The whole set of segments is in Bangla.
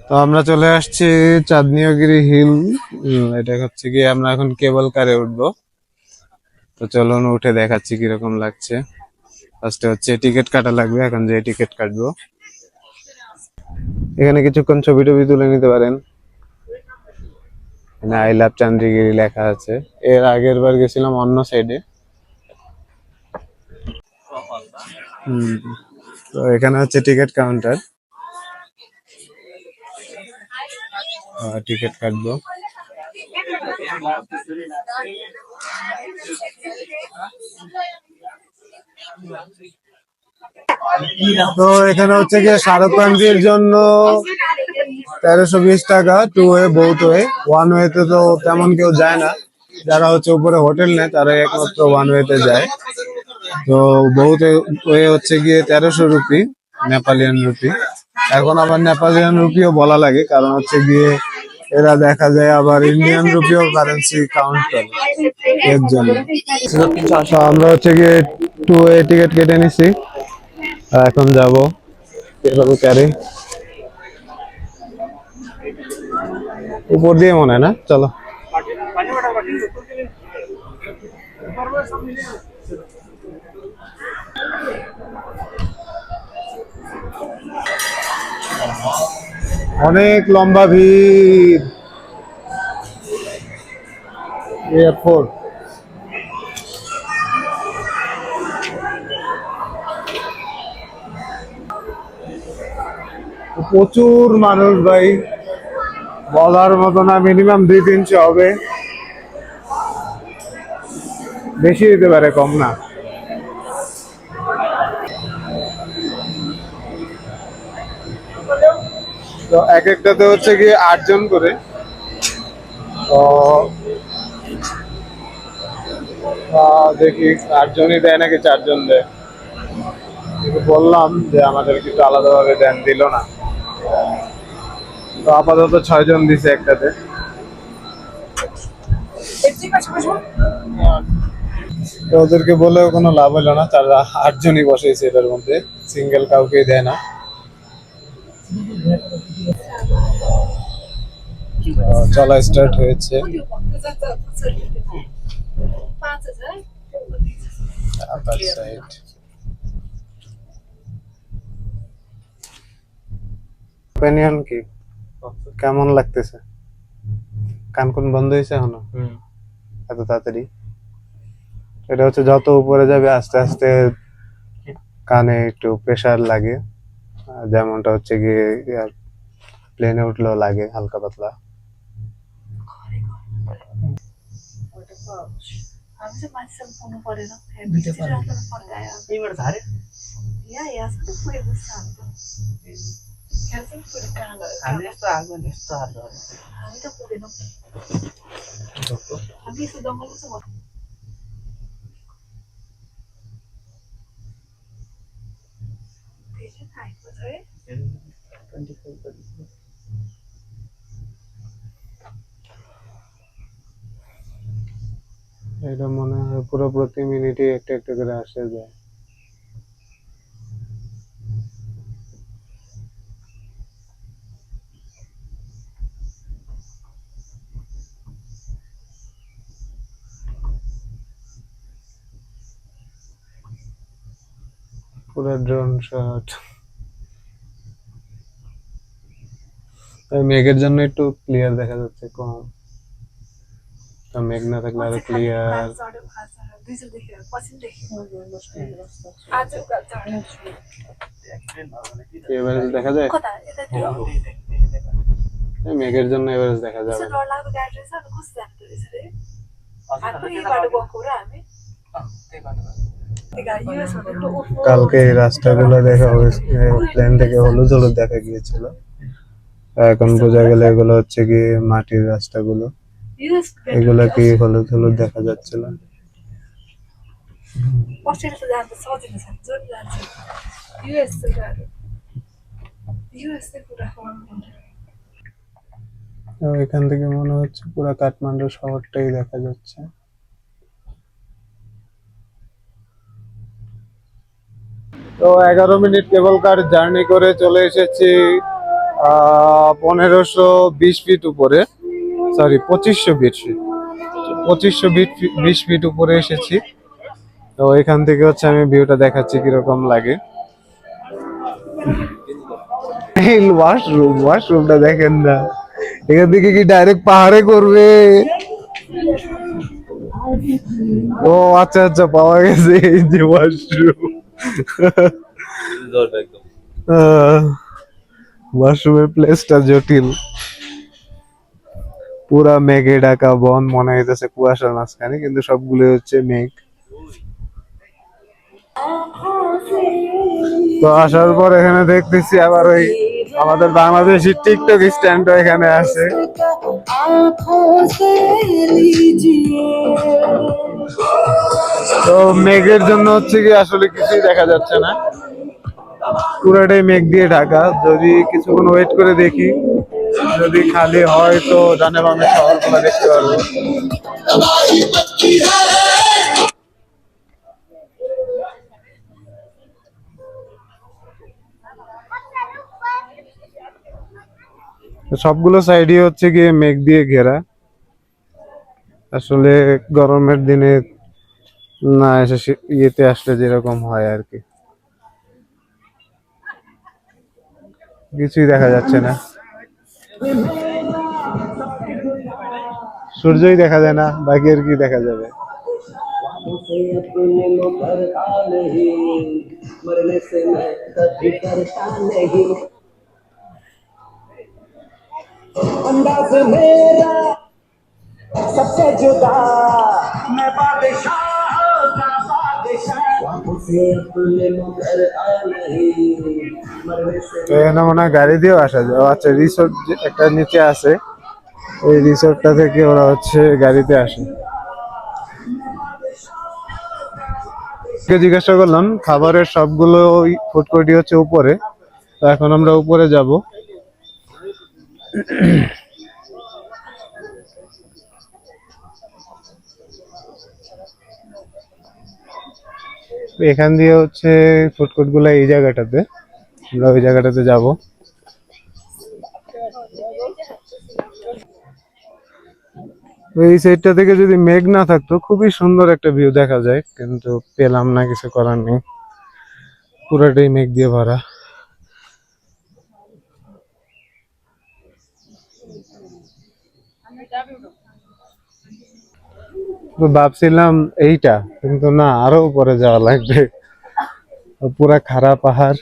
তো আমরা চলে আসছি চাঁদনীয়গিরি হিল। এটা হচ্ছে কি আমরা এখন কেবল কারে উঠবো। তো চলুন উঠে দেখাচ্ছি কিরকম লাগছে। ফার্স্টে হচ্ছে টিকিট কাটা লাগবে, এখন যে টিকিট কাটবো। এখানে কিছুক্ষণ ছবি টবি তুলে নিতে পারেন। এখানে আই লাভ চান্দ্রগিরি লেখা আছে। এর আগের বার গেছিলাম অন্য সাইডে। তো এখানে হচ্ছে টিকিট কাউন্টার, টিকিট কাটবো। তো এখানে হচ্ছে গিয়ে শাহরুখ খানজির জন্য 1320 টাকা 2 ওয়ে বোথ ওয়ে। 1 ওয়েতে তো তেমন কেউ যায় না, যারা হচ্ছে উপরে হোটেল নেয় তারা একমাত্র 1 ওয়েতে যায়। তো বহুত ওয়ে হচ্ছে গিয়ে 1300 রুপি, নেপালিয়ান রুপি। এখন আবার নেপালিয়ান রুপিও বলা লাগে, কারণ হচ্ছে গিয়ে এরা দেখা যায় আবার ইন্ডিয়ান রুপিও কারেন্সি কাউন্ট করে এর জন্য। তো আমরা হচ্ছে গিয়ে 2 ওয়ে টিকিট কেটে নিছি, এখন যাবো এভাবে ক্যারি উপর দিয়ে মনে হয় না। চলো। অনেক লম্বা ভিড় এয়ারপোর্ট। প্রচুর মানুষ ভাই, বলার মতো না। মিনিমাম 200-300 হবে, বেশি দিতে পারে, কম না। তো এক একটাতে হচ্ছে গিয়ে 8 জন করে। তো দেখি 8 জনই দেয় নাকি 4 জন দেয়। বললাম যে আমাদের কিছু আলাদাভাবে দেন, দিল না। তো আপাতত 6 জন দিছে একটাতে। তো ওদেরকে বলেও কোনো লাভ হলো না, তারা 8 জনই বসেছে এটার মধ্যে, সিঙ্গেল কাউকেই দেয় না। চলা স্টার্ট হয়েছে। ওপিনিয়ন কি, কেমন লাগতেছে? কান কোন বন্ধ হয়েছে এখনো এত তাড়াতাড়ি? এটা হচ্ছে যত উপরে যাবে আস্তে আস্তে কানে একটু প্রেসার লাগে, যেমনটা হচ্ছে গিয়ে প্লেনে উঠলেও লাগে হালকা পাতলা। এটা মনে হয় পুরো প্রতি মিনিটে একটা একটা করে আসে যায়। পুরো ড্রোন শট। মেঘের জন্য একটু ক্লিয়ার দেখা যাচ্ছে কম, মেঘ না থাকলে আরো ক্লিয়ার। এভারেজ দেখা যায়, মেঘের জন্য এভারেজ দেখা যাবে না। কালকে এই রাস্তাগুলো দেখা প্লেন থেকে হলুদ হলুদ দেখা গিয়েছিল, এখন বোঝা গেল এগুলো হচ্ছে কি মাটির রাস্তাগুলো, এগুলো কি হলুদ হলুদ দেখা যাচ্ছিল। এখান থেকে মনে হচ্ছে পুরো কাঠমান্ডু শহরটাই দেখা যাচ্ছে। তো 11 মিনিট কেবল কার জার্নি করে চলে এসেছি 1520 ফিট উপরে, সরি 2500 ফিট, 2500 ফিট, 20 ফিট উপরে এসেছি। তো এখান থেকে হচ্ছে আমি ভিউটা দেখাচ্ছি কিরকম লাগে। এই ওয়াশরুমটা দেখেন না, এখান থেকে কি ডাইরেক্ট পাহাড়ে করবে? ও আচ্ছা আচ্ছা, পাওয়া গেছে এই যে ওয়াশরুম। ওয়াশরুমের প্লেসটা জটিল, পুরা মেঘে ঢাকা বন, মনে হইতেছে কুয়াশার মাঝখানে, কিন্তু সবগুলো হচ্ছে মেঘ। তো আসার পর এখানে দেখতেছি আবার ওই আমাদের বাংলাদেশি টিকটক স্ট্যান্ড এখানে আছে। তো মেঘের জন্য হচ্ছে কি আসলে কিছুই দেখা যাচ্ছে না, পুরাটাই মেঘ দিয়ে ঢাকা। যদি কিছুক্ষণ ওয়েট করে দেখি, যদি খালি হয় তো ডানে বামে শহরগুলো দেখতে পারবো। সবগুলো সাইডই হচ্ছে গিয়ে মেঘ দিয়ে ঘেরা। আসলে গরমের দিনে না এসে ইয়েতে আসলে যেরকম হয় আর কি, কিছুই দেখা যাচ্ছে না, সূর্যই দেখা যায় না, বাকি আর কি দেখা যাবে। सबसे जुदा मैं बादशाह का बादशाह से अपने मगर आ नहीं मरने से। তো এখানে মনে হয় গাড়ি দিয়েও আসা যায়। ও আচ্ছা, রিসোর্ট একটা নিচে আছে, ওই রিসোর্টটা থেকে ওরা হচ্ছে গাড়িতে আসে। জিজ্ঞাসা করলাম খাবারের সবগুলো ফুড কোর্টই হচ্ছে উপরে, তো এখন আমরা উপরে যাব। এখান দিয়ে হচ্ছে ফুড কোর্ট গুলো এই জায়গাটাতে, আমরা ওই জায়গাটাতে যাব। এই সাইডটা থেকে যদি মেঘ না থাকতো খুবই সুন্দর একটা ভিউ দেখা যায়, কিন্তু পেলাম না, কিছু করার নেই, পুরোটাই মেঘ দিয়ে ভরা। তো ভাবছিলাম এইটা, কিন্তু না, আরো উপরে যাওয়া লাগবে, পুরা খাড়া পাহাড়,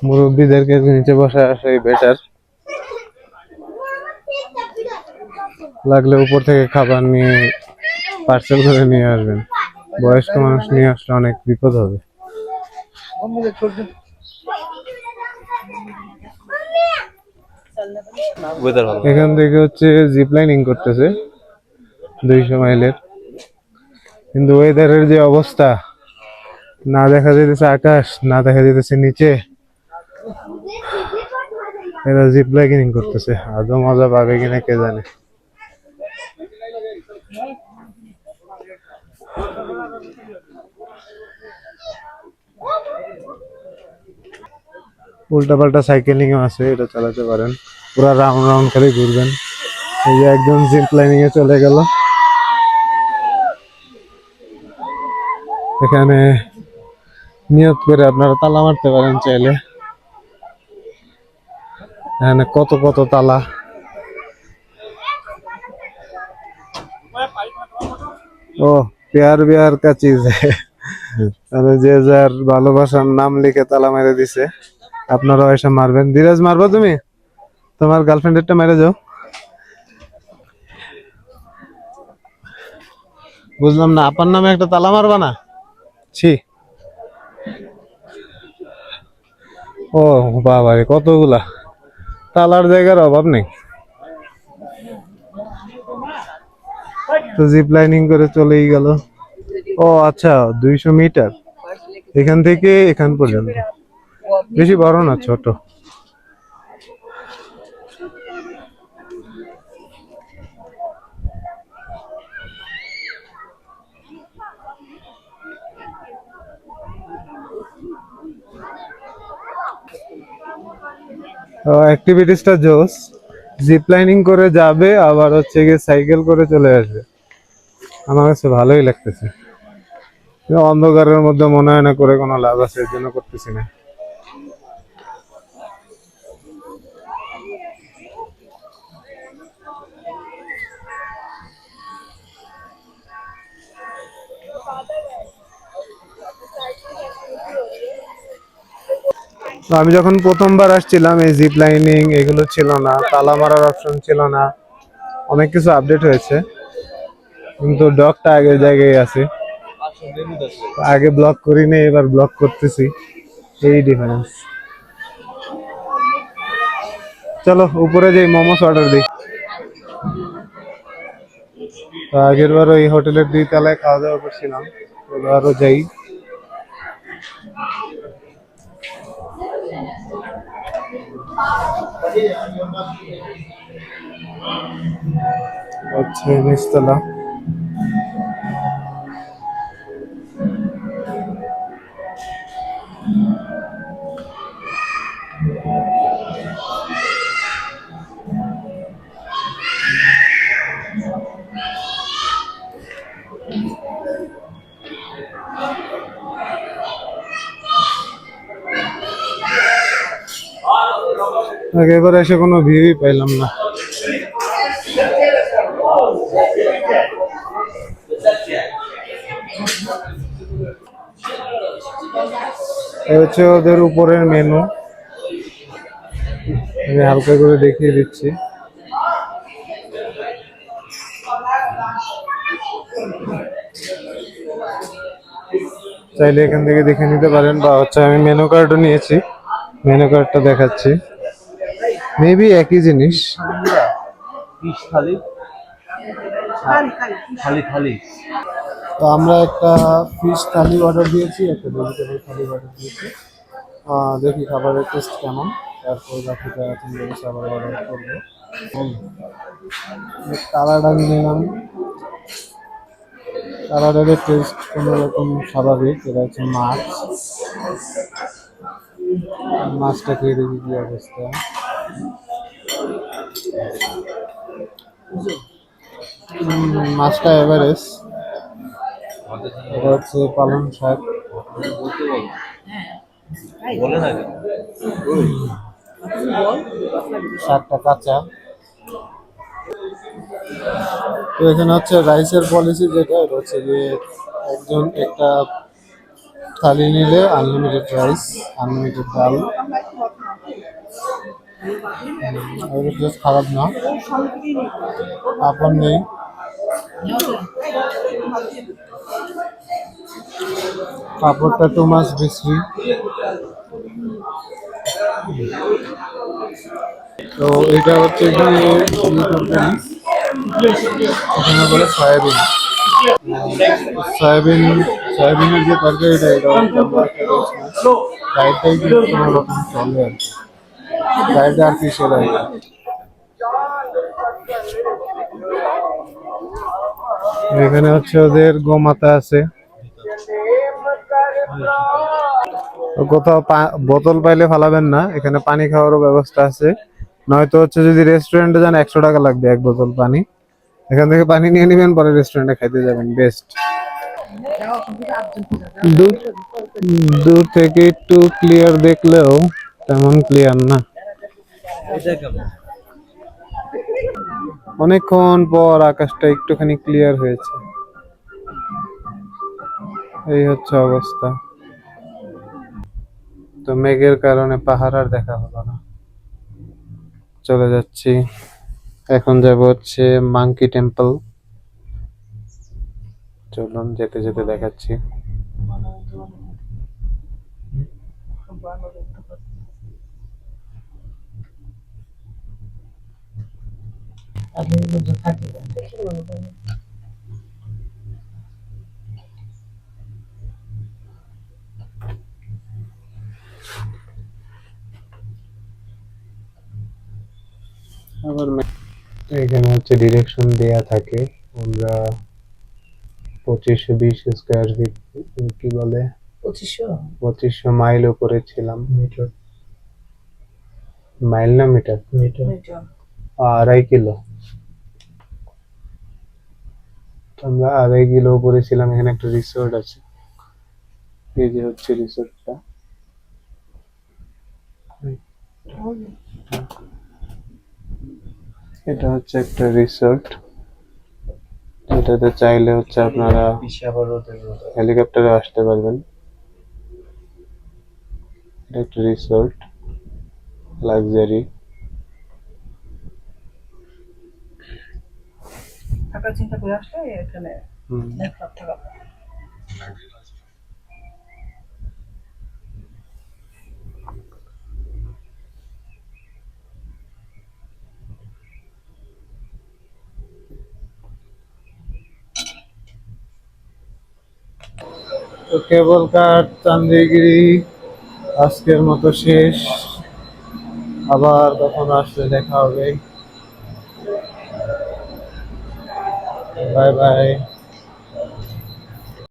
মুরব্বীদেরকে নিচে বসে আসাই বেটার, লাগলে উপর থেকে খাবার নিয়ে পার্সেল করে নিয়ে আসবেন, বয়স্ক মানুষ নিয়ে আসলে অনেক বিপদ হবে। এখান থেকে হচ্ছে জিপ লাইনিং করতেছে 200 মাইলের, কিন্তু ওয়েদারের যে অবস্থা, না দেখা যেতেছে আকাশ, না দেখা যেতেছে নিচে, এরা জিপ লাইনিং করতেছে, আদৌ মজা পাবে কিনা কে জানে। উল্টা পাল্টা সাইকেলিং আছে, এটা চালাতে পারেন, পুরা রাউন্ড রাউন্ড করে ঘুরবেন। এই যে একদম জিপ লাইনিং এ চলে গেল। এখানে নিয়ত করে আপনারা তালা মারতে পারেন চাইলে, এখানে কত কত তালা। ও প্যার বিয়ার কা চিজ মানে যে যার ভালোবাসার নাম লিখে তালা মেরে দিছে, আপনারাও এসে মারবেন। ধীরাজ, মারবো তুমি? তোমার গার্লফ্রেন্ডেরটা মেরে যাও। বুঝলাম না, আপার নামে একটা তালা মারবা না? ছি। ও বাবা রে, কতগুলা তালার জায়গার অভাব নেই। তো জিপ লাইনিং করে চলেই গেল। ও আচ্ছা, 200 মিটার এখান থেকে এখান পর্যন্ত, বেশি বড় না, ছোট। অ্যাক্টিভিটিসটা জোস, জিপ লাইনিং করে যাবে আবার হচ্ছে গিয়ে সাইকেল করে চলে আসবে। আমার কাছে ভালোই লাগতেছে, কিন্তু অন্ধকারের মধ্যে মনে হয় না করে কোনো লাভ আছে, এর জন্য করতেছি না। তো আমি যখন প্রথমবার আসছিলাম এই জিপ লাইনিং এগুলো ছিল না, তালা মারার অপশন ছিল না, অনেক কিছু আপডেট হয়েছে, কিন্তু ডগটা আগের জায়গায় আছে। আগে ব্লক করি নি, এবার ব্লক করতেছি, এই ডিফারেন্স। চলো উপরে যাই, মোমোস অর্ডার দিই। তো আগের বার ওই হোটেলের 2 তলায় খাওয়া দাওয়া করছিলাম, এবারও যাই। হচ্ছে নিচতলা। আগের এসে কোনো ভিউই পাইলাম না। এই হচ্ছে ওদের উপরের মেনু, আমি হালকা করে দেখিয়ে দিচ্ছি। চাইলে এখান থেকে দেখে নিতে পারেন, বা হচ্ছে আমি মেনু কার্ডও নিয়েছি, মেনু কার্ডটা দেখাচ্ছি। মেবি একই জিনিস। তো আমরা একটা ফিশ থালি অর্ডার দিয়েছি, একটা ভেজিটেবল থালি অর্ডার দিয়েছি। দেখি খাবারের টেস্ট কেমন, তারপর বাকিটা এখন আবার অর্ডার করবো। কালারটা আমি নিলাম, কালারের টেস্ট কোনো রকম স্বাভাবিক। এটা হচ্ছে মাছ, মাছটা খেয়ে দেখি কি অবস্থা। মাছটা এভারেজ। এটা হচ্ছে পালং শাক, শাকটা কাঁচা। তো এখানে হচ্ছে রাইসের পলিসি যেটা, এটা হচ্ছে যে একজন একটা থালি নিলে আনলিমিটেড রাইস, আনলিমিটেড ডাল। টেস্ট খারাপ না, পাপড় নেই। পাপড়টা 2 মাস বিশ্রী। তো এটা হচ্ছে গিয়ে এখানে বলে সয়াবিন, সয়াবিন, সয়াবিনের যে তরকারিটা, এটা ফ্রাইডটাই কিন্তু কোনো রকম চলে আর কি, ফ্রাইড আর ফিশের আর কি। এখানে হচ্ছে ওদের গোমাতা আছে। কোথাও বোতল পাইলে ফালাবেন না, এখানে পানি খাওয়ারও ব্যবস্থা আছে। নয়তো হচ্ছে যদি রেস্টুরেন্টে যান 100 টাকা লাগবে 1 বোতল পানি। এখান থেকে পানি নিয়ে নেবেন, পরে রেস্টুরেন্টে খাইতে যাবেন, বেস্ট। দূর দূর থেকে একটু ক্লিয়ার দেখলেও তেমন ক্লিয়ার না। অনেকক্ষণ পর আকাশটা একটুখানি ক্লিয়ার হয়েছে, এই হচ্ছে অবস্থা। তো মেঘের কারণে পাহাড় আর দেখা হলো না, চলে যাচ্ছি। এখন যাব হচ্ছে মাঙ্কি টেম্পল, চলুন যেতে যেতে দেখাচ্ছি। আবার এখানে হচ্ছে ডিরেকশন দেয়া থাকে। আমরা 2520 স্কোয়ার ফিট, কি বলে 2500 মাইল উপরে ছিলাম। মাইল না মিটার? মিটার। 2.5 কিলো। তো আমরা 2.5 কিলো উপরে ছিলাম। এখানে একটা রিসোর্ট আছে, এই যে হচ্ছে রিসোর্টটা। এটা হচ্ছে একটা রিসোর্ট, এটাতে চাইলে হচ্ছে আপনারা হেলিকপ্টারে আসতে পারবেন। এটা একটা রিসোর্ট, লাক্সারি। থাকার চিন্তা করে আসলে এখানে 1 লাখ টাকা। তো কেবল কার চান্দিগিরি আজকের মতো শেষ। আবার কখন আসলে দেখা হবে। Bye bye.